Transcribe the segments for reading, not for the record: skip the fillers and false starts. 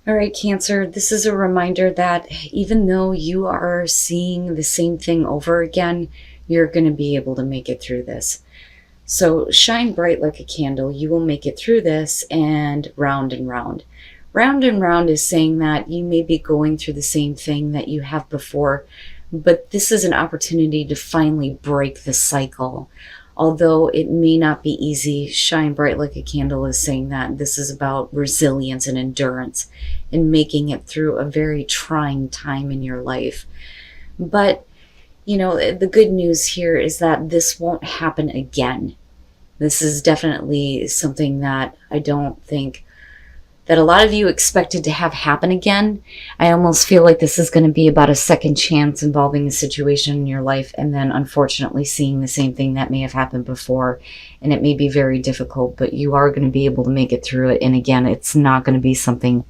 All right, Cancer, this is a reminder that even though you are seeing the same thing over again, you're going to be able to make it through this. So shine bright like a candle. You will make it through this, and round and round. Round and round is saying that you may be going through the same thing that you have before, but this is an opportunity to finally break the cycle. Although it may not be easy, shine bright like a candle is saying that this is about resilience and endurance and making it through a very trying time in your life. But, the good news here is that this won't happen again. This is definitely something that I don't think that a lot of you expected to have happen again. I almost feel like this is going to be about a second chance involving a situation in your life, and then unfortunately seeing the same thing that may have happened before. And it may be very difficult, but you are going to be able to make it through it. And again, it's not going to be something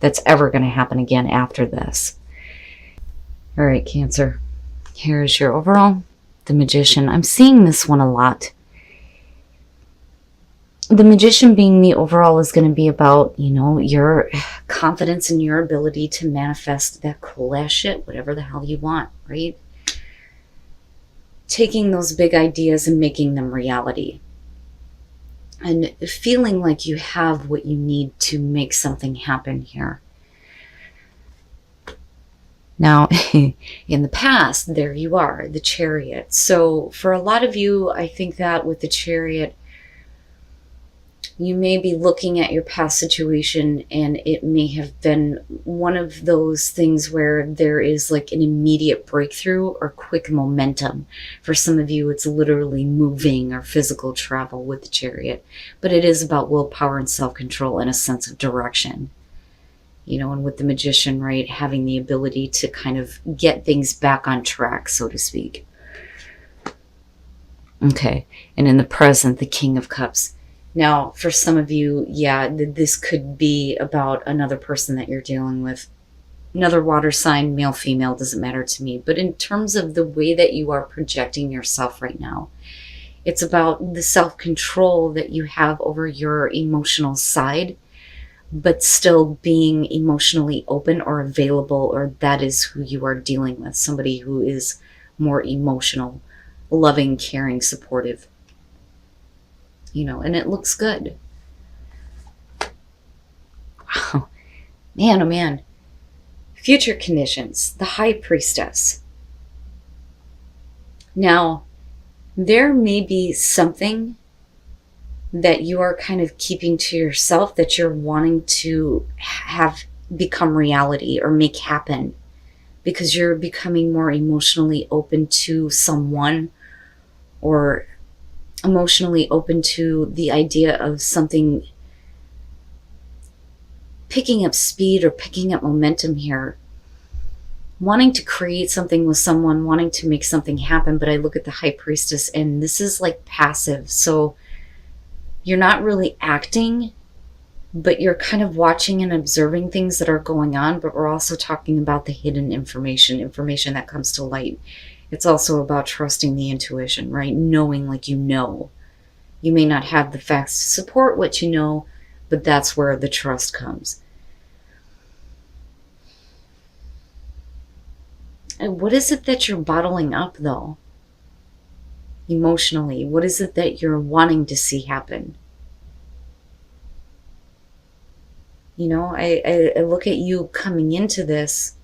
that's ever going to happen again after this. All right, Cancer. Here's your overall. The Magician. I'm seeing this one a lot. The Magician being the overall is going to be about, your confidence in your ability to manifest that cool ass shit, whatever the hell you want, right? Taking those big ideas and making them reality. And feeling like you have what you need to make something happen here. Now, in the past, there you are, the Chariot. So for a lot of you, I think that with the Chariot, you may be looking at your past situation, and it may have been one of those things where there is like an immediate breakthrough or quick momentum. For some of you, it's literally moving or physical travel with the Chariot. But it is about willpower and self-control and a sense of direction. And with the Magician, right, having the ability to kind of get things back on track, so to speak. Okay, and in the present, the King of Cups. Now, for some of you, this could be about another person that you're dealing with. Another water sign, male, female, doesn't matter to me. But in terms of the way that you are projecting yourself right now, it's about the self-control that you have over your emotional side, but still being emotionally open or available, or that is who you are dealing with. Somebody who is more emotional, loving, caring, supportive. And it looks good. Wow. Man, oh man. Future conditions. The High Priestess. Now, there may be something that you are kind of keeping to yourself that you're wanting to have become reality or make happen, because you're becoming more emotionally open to someone, or emotionally open to the idea of something picking up speed or picking up momentum here. Wanting to create something with someone, wanting to make something happen. But I look at the High Priestess, and this is like passive. So you're not really acting, but you're kind of watching and observing things that are going on. But we're also talking about the hidden information that comes to light. It's also about trusting the intuition, right? Knowing like you know. You may not have the facts to support what you know, but that's where the trust comes. And what is it that you're bottling up, though? Emotionally, what is it that you're wanting to see happen? I look at you coming into this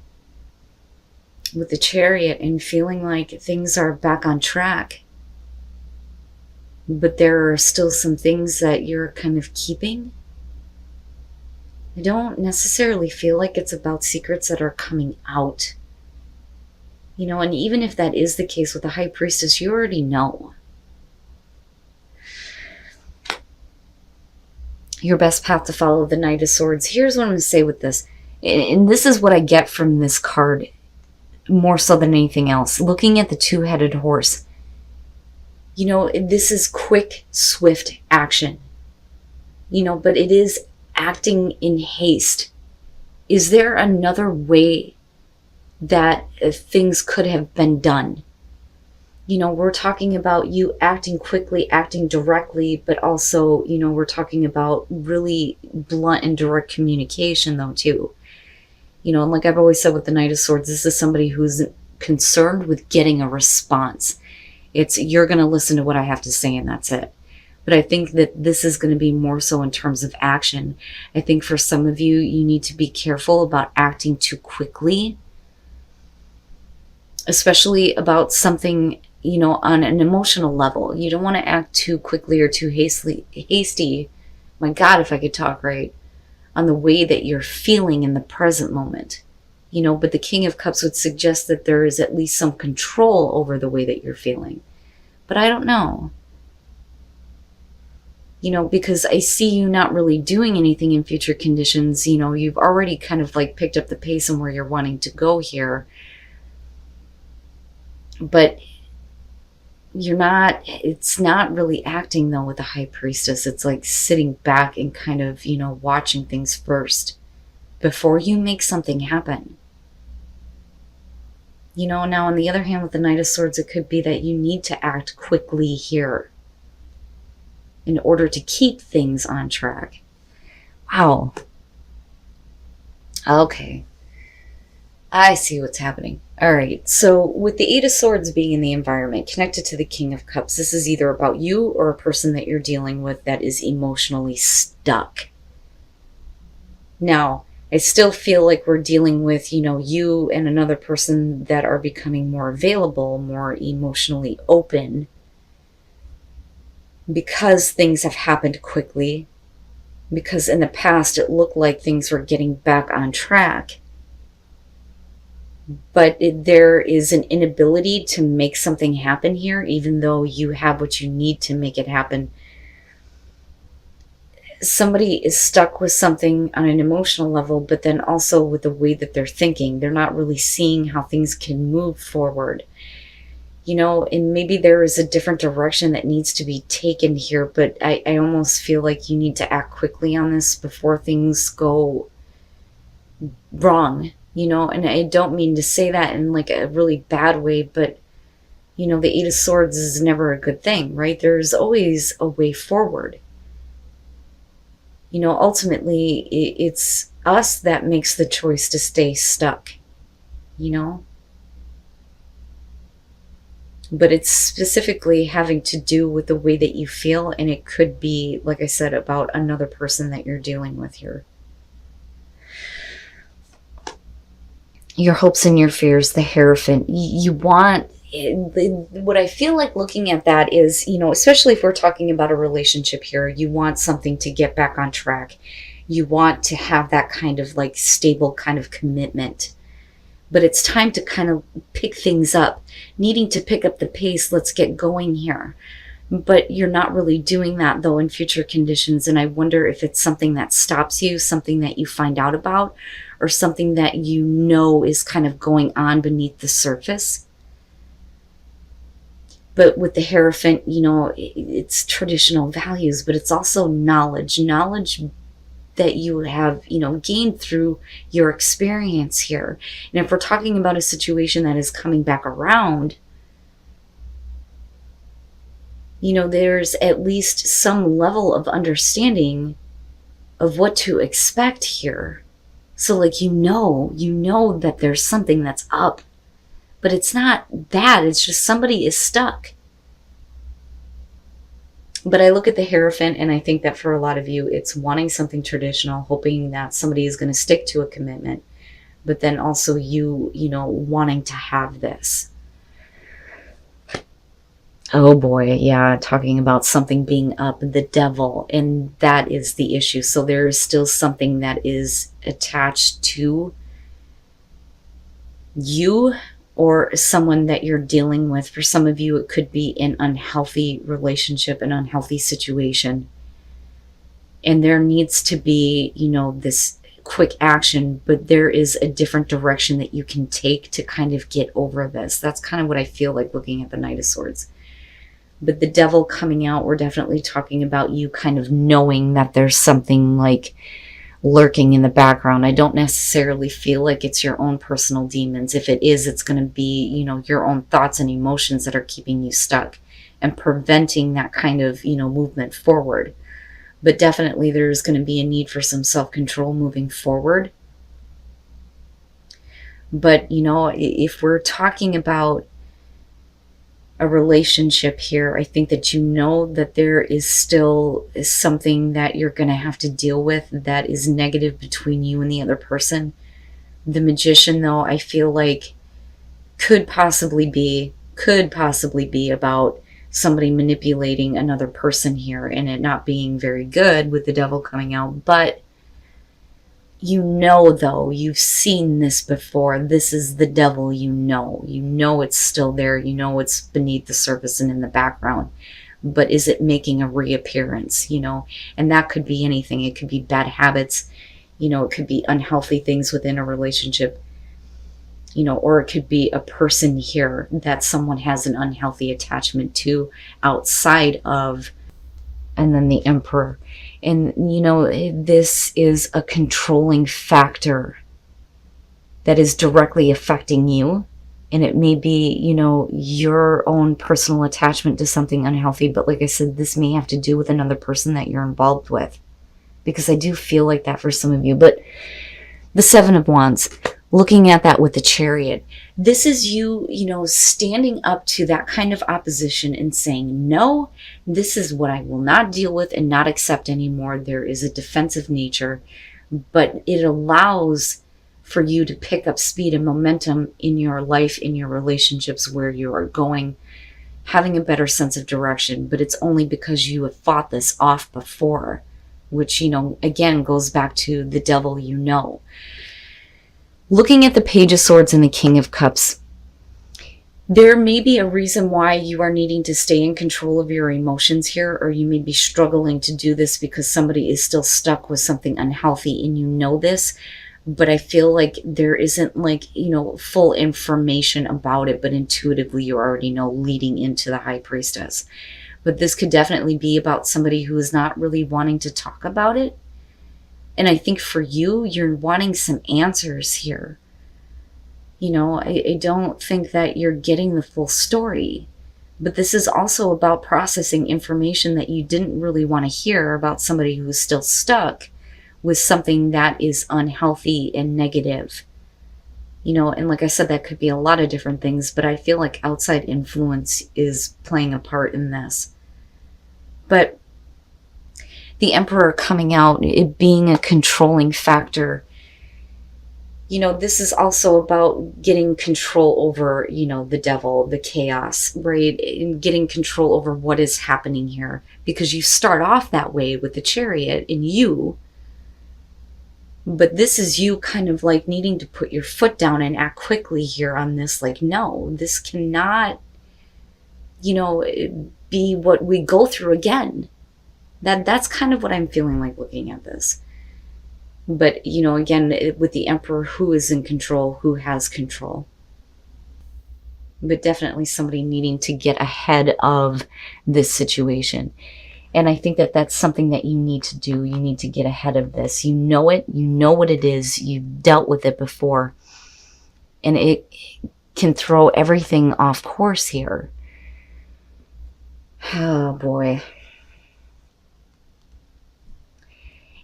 with the Chariot and feeling like things are back on track. But there are still some things that you're kind of keeping. I don't necessarily feel like it's about secrets that are coming out. And even if that is the case with the High Priestess, you already know. Your best path to follow, the Knight of Swords. Here's what I'm going to say with this. And this is what I get from this card more so than anything else. Looking at the two-headed horse. This is quick, swift action. But it is acting in haste. Is there another way that things could have been done? We're talking about you acting quickly, acting directly, but also, we're talking about really blunt and direct communication, though, too. And like I've always said with the Knight of Swords, this is somebody who's concerned with getting a response. It's, you're going to listen to what I have to say, and that's it. But I think that this is going to be more so in terms of action. I think for some of you, you need to be careful about acting too quickly, especially about something, on an emotional level. You don't want to act too quickly or too hasty. My God, if I could talk right, on the way that you're feeling in the present moment. But the King of Cups would suggest that there is at least some control over the way that you're feeling. But I don't know. Because I see you not really doing anything in future conditions. You've already kind of like picked up the pace and where you're wanting to go here. But it's not really acting though with the High Priestess. It's like sitting back and kind of, watching things first before you make something happen. Now on the other hand, with the Knight of Swords, it could be that you need to act quickly here in order to keep things on track. Wow. Okay. I see what's happening. All right. So with the Eight of Swords being in the environment connected to the King of Cups, this is either about you or a person that you're dealing with that is emotionally stuck. Now, I still feel like we're dealing with, you and another person that are becoming more available, more emotionally open, because things have happened quickly, because in the past it looked like things were getting back on track. But there is an inability to make something happen here, even though you have what you need to make it happen. Somebody is stuck with something on an emotional level, but then also with the way that they're thinking. They're not really seeing how things can move forward. And maybe there is a different direction that needs to be taken here, but I almost feel like you need to act quickly on this before things go wrong, and I don't mean to say that in like a really bad way, but, the Eight of Swords is never a good thing, right? There's always a way forward. Ultimately, it's us that makes the choice to stay stuck, But it's specifically having to do with the way that you feel, and it could be, like I said, about another person that you're dealing with here. Your hopes and your fears, the Hierophant. You want, what I feel like looking at that is, especially if we're talking about a relationship here, you want something to get back on track. You want to have that kind of like stable kind of commitment. But it's time to kind of pick things up, needing to pick up the pace. Let's get going here. But you're not really doing that though in future conditions. And I wonder if it's something that stops you, something that you find out about, or something that is kind of going on beneath the surface. But with the Hierophant, it's traditional values, but it's also knowledge that you have, gained through your experience here. And if we're talking about a situation that is coming back around, there's at least some level of understanding of what to expect here. So like, that there's something that's up, but it's not that, it's just somebody is stuck. But I look at the Hierophant and I think that for a lot of you, it's wanting something traditional, hoping that somebody is going to stick to a commitment, but then also you wanting to have this. Oh boy, yeah, talking about something being up, the Devil, and that is the issue. So there is still something that is attached to you or someone that you're dealing with. For some of you, it could be an unhealthy relationship, an unhealthy situation. And there needs to be, this quick action, but there is a different direction that you can take to kind of get over this. That's kind of what I feel like looking at the Knight of Swords. But the Devil coming out, we're definitely talking about you kind of knowing that there's something like lurking in the background. I don't necessarily feel like it's your own personal demons. If it is, it's going to be, your own thoughts and emotions that are keeping you stuck and preventing that kind of, movement forward. But definitely there's going to be a need for some self-control moving forward. But, if we're talking about a relationship here, I think that that there is still something that you're going to have to deal with that is negative between you and the other person. The Magician, though, I feel like could possibly be about somebody manipulating another person here, and it not being very good with the Devil coming out. But though, you've seen this before. This is the Devil, it's still there. It's beneath the surface and in the background. But is it making a reappearance, And that could be anything. It could be bad habits, it could be unhealthy things within a relationship, or it could be a person here that someone has an unhealthy attachment to outside of. And then the Emperor. And, this is a controlling factor that is directly affecting you. And it may be, your own personal attachment to something unhealthy. But like I said, this may have to do with another person that you're involved with. Because I do feel like that for some of you. But the Seven of Wands, looking at that with the Chariot, this is you, standing up to that kind of opposition and saying, no, this is what I will not deal with and not accept anymore. There is a defensive nature, but it allows for you to pick up speed and momentum in your life, in your relationships, where you are going, having a better sense of direction. But it's only because you have fought this off before, which, again, goes back to the Devil, Looking at the Page of Swords and the King of Cups, there may be a reason why you are needing to stay in control of your emotions here, or you may be struggling to do this because somebody is still stuck with something unhealthy and this, but I feel like there isn't full information about it, but intuitively you already know leading into the High Priestess. But this could definitely be about somebody who is not really wanting to talk about it. And I think for you, you're wanting some answers here. I don't think that you're getting the full story. But this is also about processing information that you didn't really want to hear about somebody who's still stuck with something that is unhealthy and negative. And like I said, that could be a lot of different things, but I feel like outside influence is playing a part in this. But the Emperor coming out, it being a controlling factor. This is also about getting control over, the Devil, the chaos, right? And getting control over what is happening here. Because you start off that way with the Chariot in you. But this is you kind of needing to put your foot down and act quickly here on this. No, this cannot, be what we go through again. That's kind of what I'm feeling like looking at this. But, again, with the Emperor, who is in control, who has control. But definitely somebody needing to get ahead of this situation. And I think that that's something that you need to do. You need to get ahead of this. You know it. You know what it is. You've dealt with it before. And it can throw everything off course here. Oh, boy.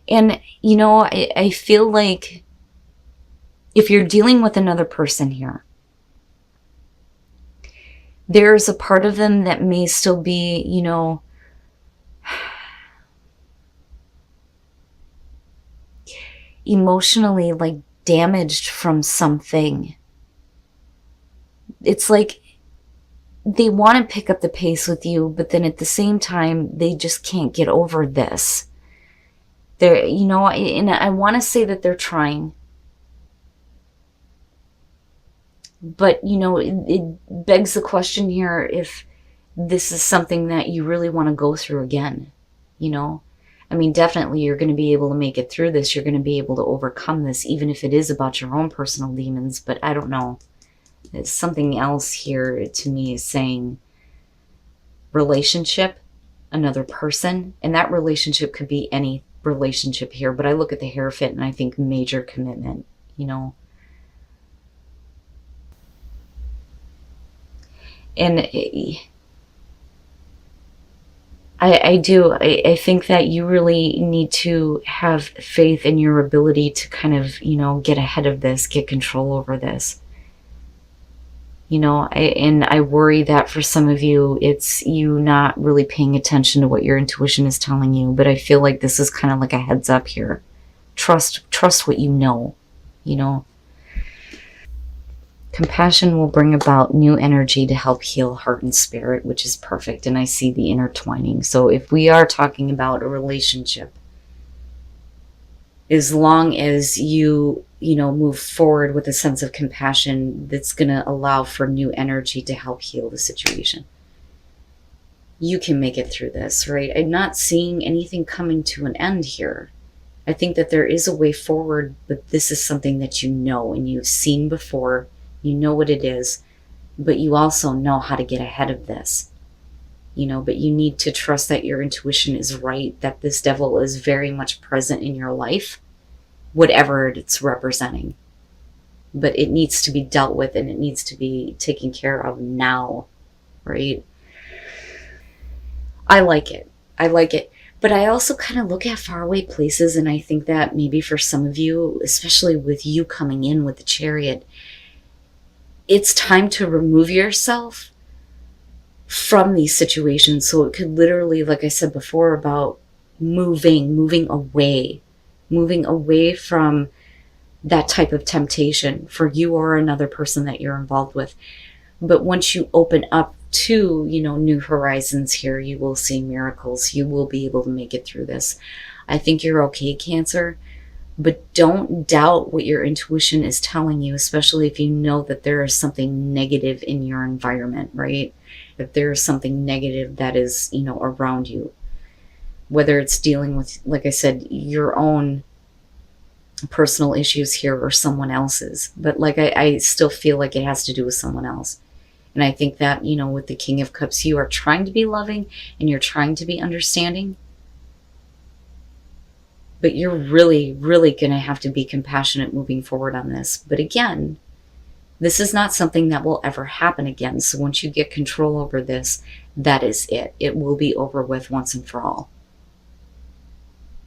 And, I feel like if you're dealing with another person here, there's a part of them that may still be, emotionally damaged from something. It's like they want to pick up the pace with you, but then at the same time, they just can't get over this. They're, and I want to say that they're trying. But, it begs the question here if this is something that you really want to go through again, I mean, definitely you're going to be able to make it through this. You're going to be able to overcome this, even if it is about your own personal demons. But I don't know. It's something else here to me is saying relationship, another person. And that relationship could be relationship here, but I look at the Hierophant and I think major commitment, you know. And I do. I think that you really need to have faith in your ability to kind of, you know, get ahead of this, get control over this. You know, and I worry that for some of you, it's you not really paying attention to what your intuition is telling you. But I feel like this is kind of like a heads up here. Trust what you know. Compassion will bring about new energy to help heal heart and spirit, which is perfect. And I see the intertwining. So if we are talking about a relationship, as long as you know, move forward with a sense of compassion, that's going to allow for new energy to help heal the situation. You can make it through this, right? I'm not seeing anything coming to an end here. I think that there is a way forward, but this is something that you know and you've seen before. You know what it is, but you also know how to get ahead of this. You know, but you need to trust that your intuition is right, that this devil is very much present in your life, whatever it's representing. But it needs to be dealt with and it needs to be taken care of now, right? I like it. I like it. But I also kind of look at faraway places, and I think that maybe for some of you, especially with you coming in with the Chariot, it's time to remove yourself from these situations. So it could literally, like I said before, about moving away from that type of temptation for you or another person that you're involved with. But once you open up to, you know, new horizons here, you will see miracles. You will be able to make it through this. I think you're okay, Cancer. But don't doubt what your intuition is telling you, especially if you know that there is something negative in your environment, right? If there is something negative that is, you know, around you. Whether it's dealing with, like I said, your own personal issues here or someone else's. But like I still feel like it has to do with someone else. And I think that, you know, with the King of Cups, you are trying to be loving and you're trying to be understanding. But you're really, really going to have to be compassionate moving forward on this. But again, this is not something that will ever happen again. So once you get control over this, that is it. It will be over with once and for all.